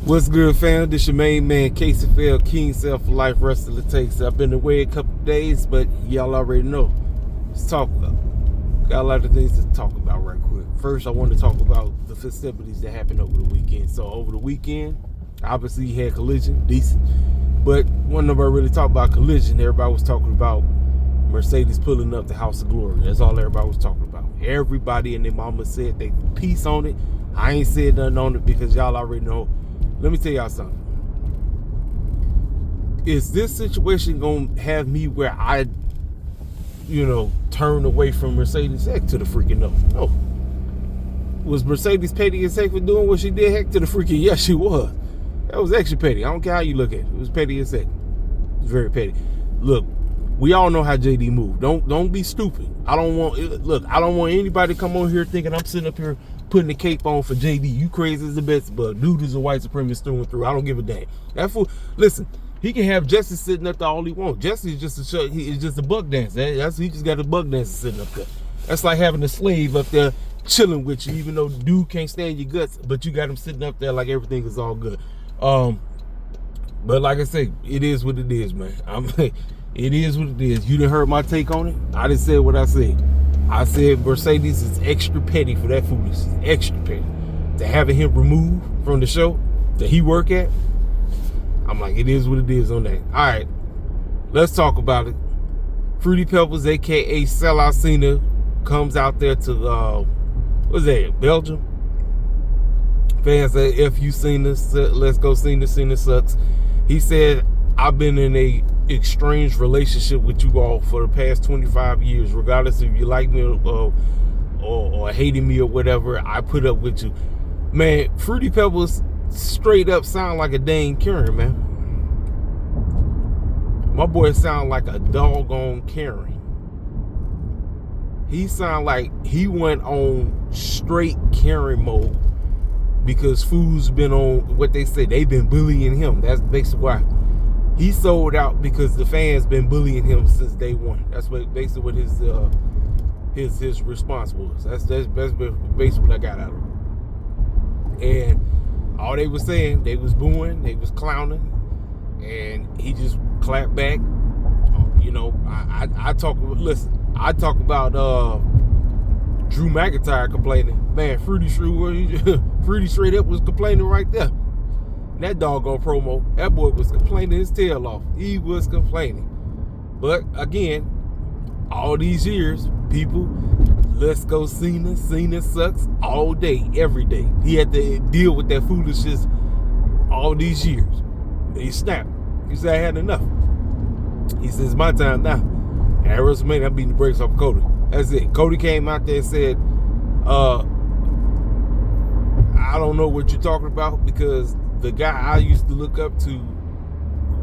What's good, fam? This your main man, KCFL, King Self Life Wrestler Takes. I've been away a couple days, but y'all already know. Let's talk about. Got a lot of things to talk about right quick. First, I want to talk about the festivities that happened over the weekend. So over the weekend, obviously you had Collision, decent. But one nobody really talked about Collision. Everybody was talking about Mercedes pulling up the House of Glory. That's all everybody was talking about. Everybody and their mama said they piece on it. I ain't said nothing on it because y'all already know. Let me tell y'all something. Is this situation gonna have me where I, turn away from Mercedes? Heck to the freaking no. No. Was Mercedes petty as heck for doing what she did? Heck to the freaking yes, she was. That was extra petty. I don't care how you look at it. It was petty as heck. It was very petty. Look, we all know how JD moved. Don't be stupid. I don't want anybody to come on here thinking I'm sitting up here putting the cape on for JD. You crazy as the best, but dude is a white supremacist through and through. I don't give a damn. That fool, listen, he can have Jesse sitting up there all he wants. Jesse is just a buck dancer. He just got a buck dancer sitting up there. That's like having a slave up there chilling with you, even though the dude can't stand your guts, but you got him sitting up there like everything is all good. But like I say, it is what it is, man. It is what it is. You done heard my take on it. I just said what I said. I said Mercedes is extra petty for that foolishness. Extra petty. To having him removed from the show that he work at, I'm like, it is what it is on that. All right, let's talk about it. Fruity Pebbles, a.k.a. SelloutCena, comes out there to, what's that, Belgium? Fans say, F you Cena, let's go Cena, Cena sucks. He said, I've been in a estranged relationship with you all for the past 25 years, regardless if you like me or hating me or whatever. I put up with you, man. Fruity Pebbles straight up sound like a dang Karen, man. My boy sound like a doggone Karen. He sound like he went on straight Karen mode because fools been on what they say. They've been bullying him. That's basically why. He sold out because the fans been bullying him since day one. That's basically what his response was. That's basically what I got out of it. And all they was saying, they was booing, they was clowning, and he just clapped back. I talk about Drew McIntyre complaining. Man, Fruity straight up was complaining right there. That doggone promo, that boy was complaining his tail off. He was complaining. But again, all these years, people, let's go Cena. Cena sucks all day, every day. He had to deal with that foolishness all these years. He snapped. He said, I had enough. He says, it's my time now. And at WrestleMania, I'm beating the brakes off Cody. That's it. Cody came out there and said, I don't know what you're talking about because the guy I used to look up to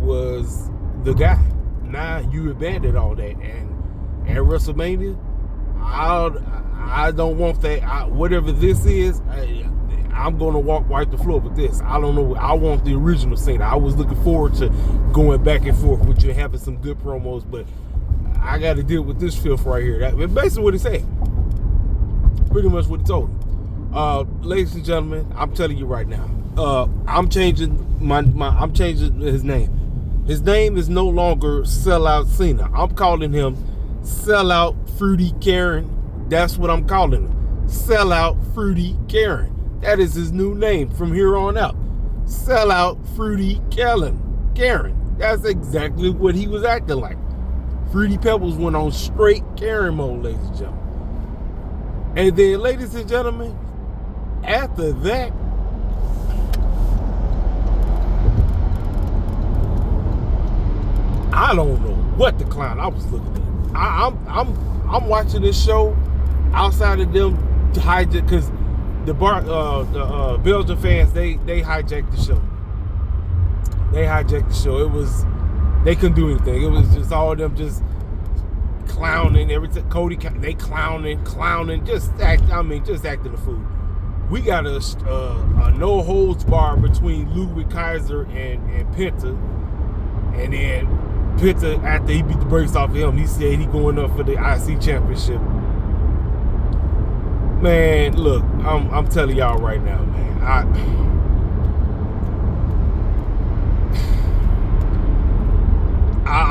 was the guy. Now you abandoned all that, and at WrestleMania, I don't want that. Whatever this is, I'm gonna wipe the floor with this. I don't know. I want the original Cena. I was looking forward to going back and forth with you, having some good promos, but I got to deal with this filth right here. That's basically what he said. Pretty much what he told him. Ladies and gentlemen, I'm telling you right now. I'm changing I'm changing his name. His name is no longer SelloutCena. I'm calling him Sellout Fruity Karen. That's what I'm calling him. Sellout Fruity Karen. That is his new name from here on out. Sellout Fruity Karen. That's exactly what he was acting like. Fruity Pebbles went on straight Karen mode, ladies and gentlemen. And then, ladies and gentlemen, after that, I don't know what the clown I was looking at. I'm watching this show outside of them hijack because the Belgian fans they hijacked the show. They hijacked the show. They couldn't do anything. It was just all of them just clowning everything. Cody, they clowning, just acting a fool. We got a no holds bar between Ludwig Kaiser and Penta, and then Penta, after he beat the brakes off of him, he said he going up for the IC championship. Man, look, I'm telling y'all right now, man.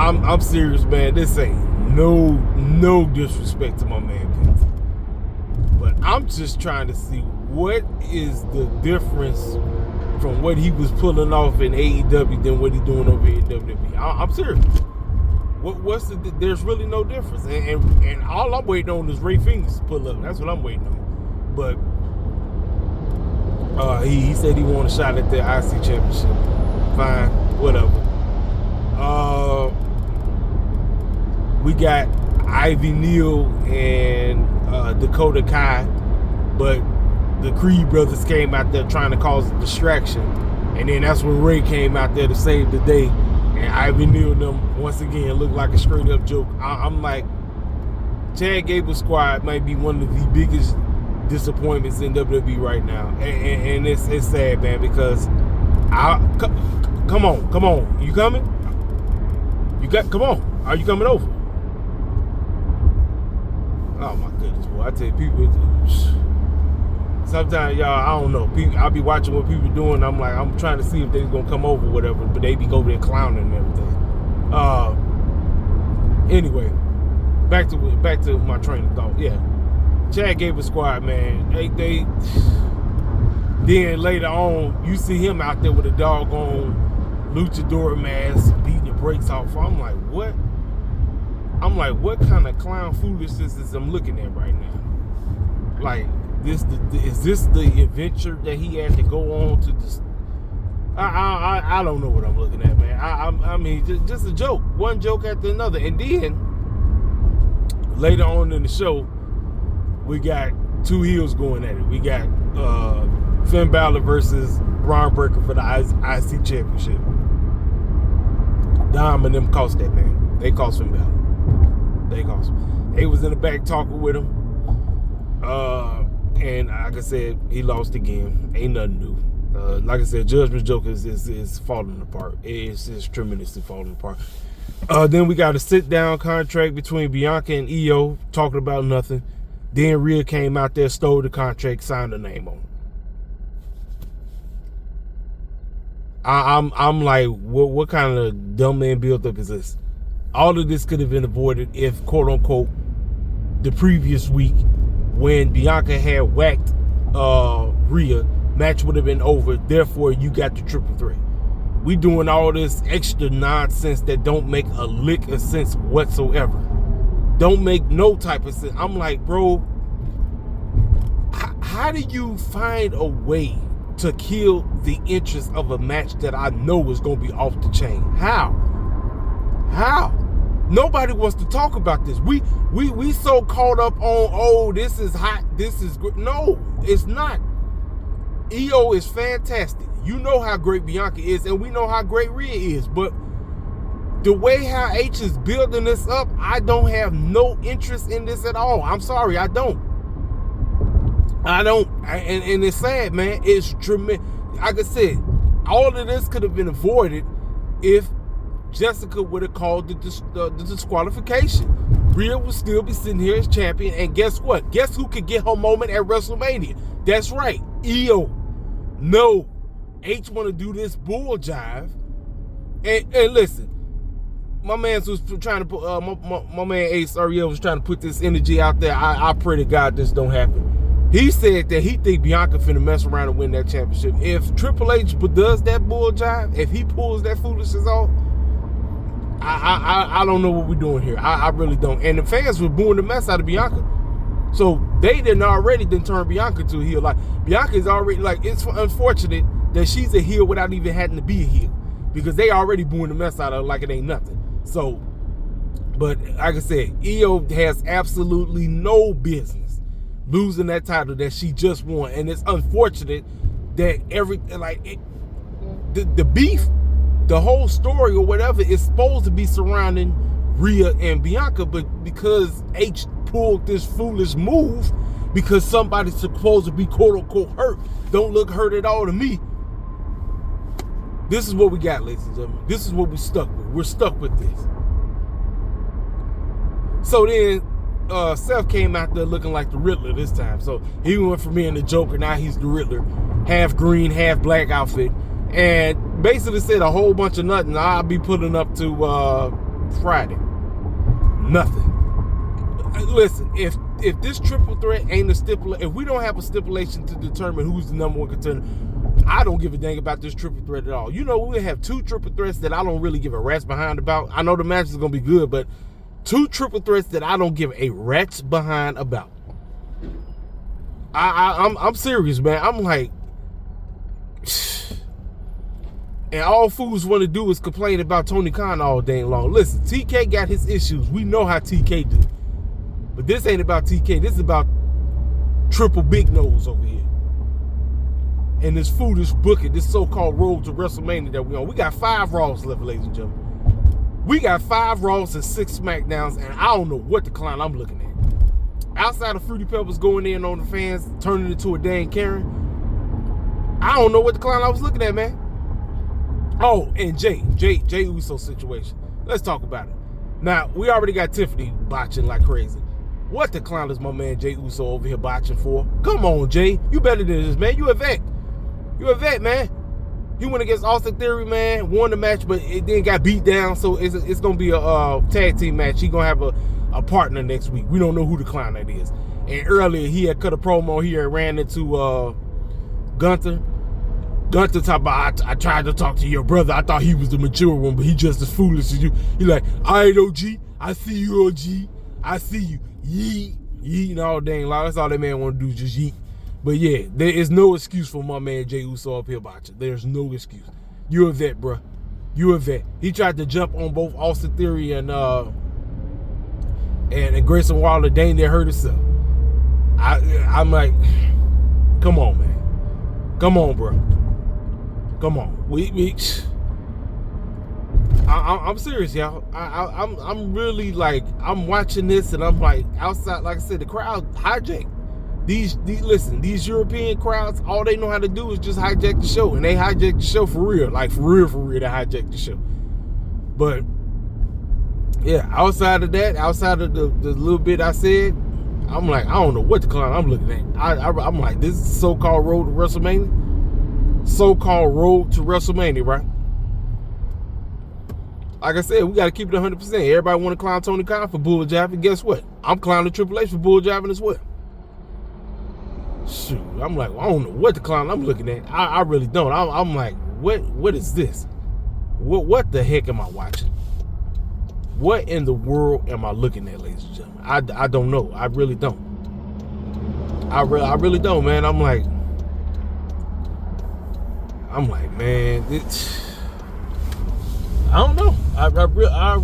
I'm serious, man. This ain't no disrespect to my man Vince, but I'm just trying to see what is the difference from what he was pulling off in AEW than what he's doing over here in WWE. I'm serious. What's there's really no difference, and all I'm waiting on is Ray Fingers to pull up. That's what I'm waiting on. But he said he wanted a shot at the IC championship. Fine, whatever. We got Ivy Neal and Dakota Kai, but the Creed brothers came out there trying to cause a distraction, and then that's when Ray came out there to save the day. And Ivy Neal and them, once again, looked like a straight-up joke. I'm like, Chad Gable's squad might be one of the biggest disappointments in WWE right now. And it's sad, man, because come on. You coming? Come on. Are you coming over? Oh, my goodness, boy. I tell you, people, sometimes, y'all, I don't know. I'll be watching what people doing. I'm like, I'm trying to see if they're going to come over or whatever, but they be over there clowning and everything. Anyway, back to my train of thought. Yeah. Chad Gable squad, man. They then later on, you see him out there with a doggone luchador mask beating the brakes off. I'm like, what? What kind of clown foolishness is I'm looking at right now? Like, is this the adventure that he had to go on to this? I don't know what I'm looking at, man. I mean, just a joke, one joke after another, and then later on in the show, we got two heels going at it. We got Finn Balor versus Braun Breaker for the IC Championship. Dom and them cost that, man. They cost Finn Balor. They cost him. They was in the back talking with him. And like I said, he lost again. Ain't nothing new. Like I said, Judgment Joke is falling apart. It's tremendously falling apart. Then we got a sit-down contract between Bianca and Io, talking about nothing. Then Rhea came out there, stole the contract, signed the name on it. I'm like, what kind of dumb man build-up is this? All of this could have been avoided if, quote-unquote, the previous week, when Bianca had whacked Rhea, match would have been over. Therefore, you got the triple threat. We doing all this extra nonsense that don't make a lick of sense whatsoever. Don't make no type of sense. I'm like, bro, how do you find a way to kill the interest of a match that I know is going to be off the chain? How? Nobody wants to talk about this. We so caught up on, oh, this is hot, this is good. No, it's not. Io is fantastic. You know how great Bianca is, and we know how great Rhea is. But the way how H is building this up, I don't have no interest in this at all. I'm sorry, I don't. And it's sad, man. It's tremendous. Like I said, all of this could have been avoided if Jessica would have called the disqualification. Rhea would still be sitting here as champion, and guess what? Guess who could get her moment at WrestleMania? That's right, Io. No, H want to do this bull jive, and listen, my man was trying to put my man Ace Ariel was trying to put this energy out there. I pray to God this don't happen. He said that he think Bianca finna mess around and win that championship. If Triple H does that bull jive, if he pulls that foolishness off, I don't know what we're doing here. I really don't. And the fans were booing the mess out of Bianca. So they already turn Bianca to a heel. Like, Bianca's already, like, it's unfortunate that she's a heel without even having to be a heel, because they already booing the mess out of her like it ain't nothing. So, but like I said, Io has absolutely no business losing that title that she just won. And it's unfortunate that the beef, the whole story or whatever is supposed to be surrounding Rhea and Bianca, but because H pulled this foolish move because somebody's supposed to be quote-unquote hurt, don't look hurt at all to me. This is what we got, ladies and gentlemen. This is what we're stuck with. We're stuck with this. So then Seth came out there looking like the Riddler this time. So he went from being the Joker, now he's the Riddler. Half green, half black outfit. And basically said a whole bunch of nothing. I'll be putting up to Friday. Nothing. Listen, if this triple threat ain't a stipulation, if we don't have a stipulation to determine who's the number one contender, I don't give a dang about this triple threat at all. You know, we have 2 triple threats that I don't really give a rat's behind about. I know the match is going to be good, but 2 triple threats that I don't give a rat's behind about. I'm serious, man. I'm like, and all fools want to do is complain about Tony Khan all day long. Listen, TK got his issues. We know how TK do. But this ain't about TK. This is about triple big nose over here. And this foolish booking, this so-called road to WrestleMania that we on. We got 5 Raws left, ladies and gentlemen. We got 5 Raws and 6 SmackDowns, and I don't know what the clown I'm looking at. Outside of Fruity Pebbles going in on the fans, turning it into a dang Karen, I don't know what the clown I was looking at, man. Oh, and Jay Uso situation. Let's talk about it. Now, we already got Tiffany botching like crazy. What the clown is my man Jay Uso over here botching for? Come on, Jay. You better than this, man. You a vet. You a vet, man. He went against Austin Theory, man. Won the match, but it then got beat down. So it's going to be a tag team match. He going to have a partner next week. We don't know who the clown that is. And earlier, he had cut a promo here and ran into Gunther. Gunther talk about, I tried to talk to your brother. I thought he was the mature one, but he just as foolish as you. He like, all right, OG. I see you, OG. I see you. Yeet. Yeet and all dang loud. That's all that man want to do is just yeet. But yeah, there is no excuse for my man Jay Uso up here botching. There's no excuse. You a vet, bro. You a vet. He tried to jump on both Austin Theory and Grayson Waller. Dang, they hurt himself. I'm like, come on, man. Come on, bro. Come on. I'm serious, y'all. I'm really like, I'm watching this and I'm like, outside, like I said, the crowd hijacked. These European crowds, all they know how to do is just hijack the show, and they hijack the show for real, like for real, they hijack the show. But yeah, outside of that, outside of the little bit I said, I'm like, I don't know what the clown I'm looking at. I'm like, this is so-called road to WrestleMania. So-called road to WrestleMania, right? Like I said, we got to keep it 100%. Everybody want to clown Tony Khan for bull jiving. Guess what? I'm clowning Triple H for bull jiving as well. Shoot, I'm like, well, I don't know what the clown I'm looking at. I really don't. I'm like, what is this? What the heck am I watching? What in the world am I looking at, ladies and gentlemen? I don't know. I really don't. I really don't, man. I'm like, man, I don't know. I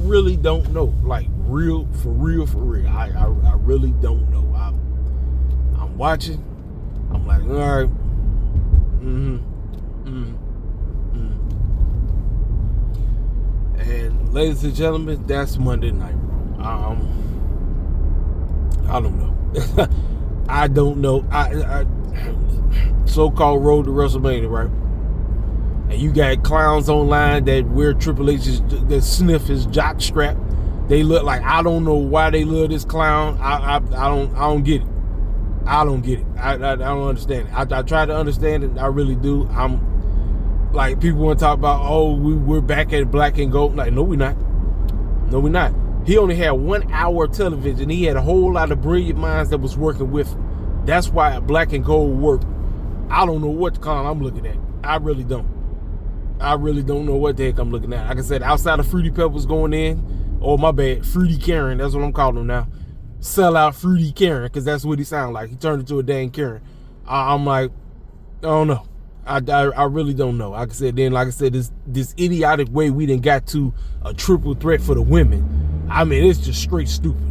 really don't know. Like, for real. I really don't know. I'm watching. I'm like, all right. And ladies and gentlemen, that's Monday night. I don't know. I don't know. I so-called road to WrestleMania, right? And you got clowns online that wear Triple H's, that sniff his jock strap. They look like, I don't know why they love this clown. I don't get it. I don't get it. I don't understand it. I try to understand it. I really do. I'm like, people want to talk about, oh, we're back at Black and Gold. Like, no, we're not. No, we're not. He only had 1 hour of television. He had a whole lot of brilliant minds that was working with him. That's why Black and Gold worked. I don't know what the clown I'm looking at. I really don't. I really don't know what the heck I'm looking at. Like I said, outside of Fruity Pebbles going in, oh, my bad, Fruity Karen, that's what I'm calling him now. Sell out Fruity Karen, because that's what he sounded like. He turned into a dang Karen. I'm like, I don't know. I really don't know. Like I said, this idiotic way we done got to a triple threat for the women. I mean, it's just straight stupid.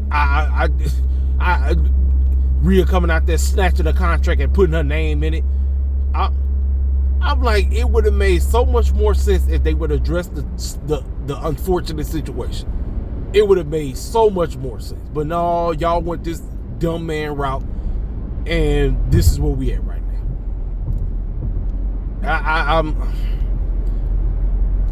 Rhea coming out there snatching a contract and putting her name in it. I'm like, it would have made so much more sense if they would address the unfortunate situation. It would have made so much more sense. But no, y'all went this dumb man route, and this is where we at right now.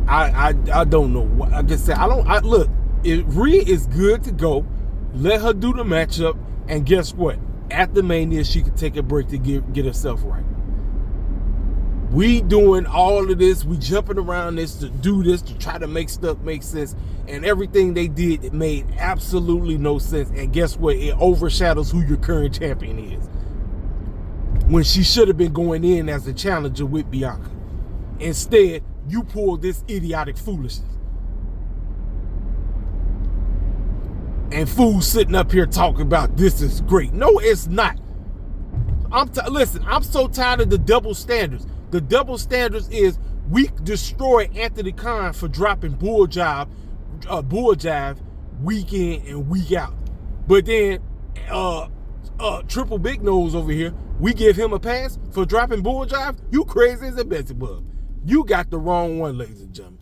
I don't know what. Like I said, look. If Rhea is good to go, let her do the matchup, and guess what? After Mania, she can take a break to get herself right. We doing all of this, we jumping around this to do this, to try to make stuff make sense, and everything they did, it made absolutely no sense. And guess what? It overshadows who your current champion is. When she should have been going in as a challenger with Bianca. Instead, you pulled this idiotic foolishness. And fools sitting up here talking about this is great. No, it's not. Listen, I'm so tired of the double standards. The double standards is we destroy Anthony Khan for dropping bull jive week in and week out. But then Triple Big Nose over here, we give him a pass for dropping bull jive? You crazy as a Beelzebub. You got the wrong one, ladies and gentlemen.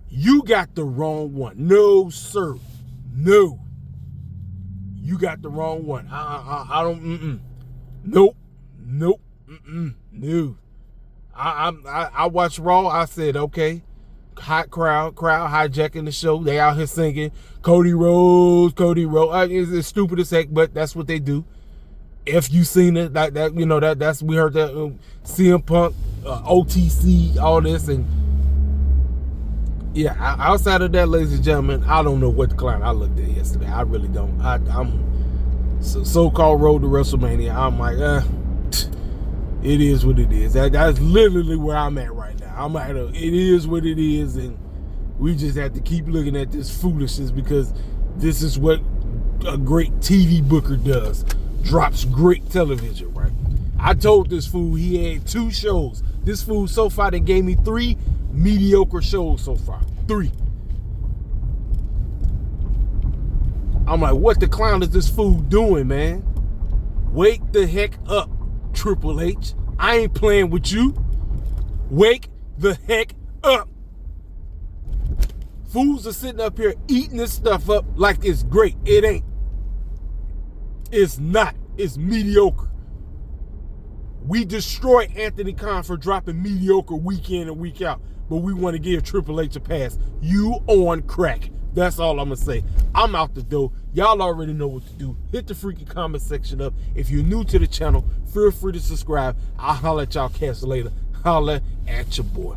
You got the wrong one. No, sir. No. You got the wrong one. I don't, Nope. No. I watched Raw. I said, okay, hot crowd hijacking the show. They out here singing Cody Rhodes. It's stupid as heck, but that's what they do. If you seen it, that's we heard that CM Punk, OTC, all this, and yeah. Outside of that, ladies and gentlemen, I don't know what the clown I looked at yesterday. I really don't. I'm so-called road to WrestleMania. I'm like, it is what it is. That's literally where I'm at right now. It is what it is, and we just have to keep looking at this foolishness because this is what a great TV booker does. Drops great television, right? I told this fool he had 2 shows. This fool so far that gave me 3 mediocre shows so far. 3. I'm like, what the clown is this fool doing, man? Wake the heck up, Triple H. I ain't playing with you. Wake the heck up. Fools are sitting up here eating this stuff up like it's great. It ain't. It's not. It's mediocre. We destroy Anthony Khan for dropping mediocre week in and week out, but we want to give Triple H a pass. You on crack. That's all I'm going to say. I'm out the door. Y'all already know what to do. Hit the freaking comment section up. If you're new to the channel, feel free to subscribe. I'll holler at y'all cats later. Holler at your boy.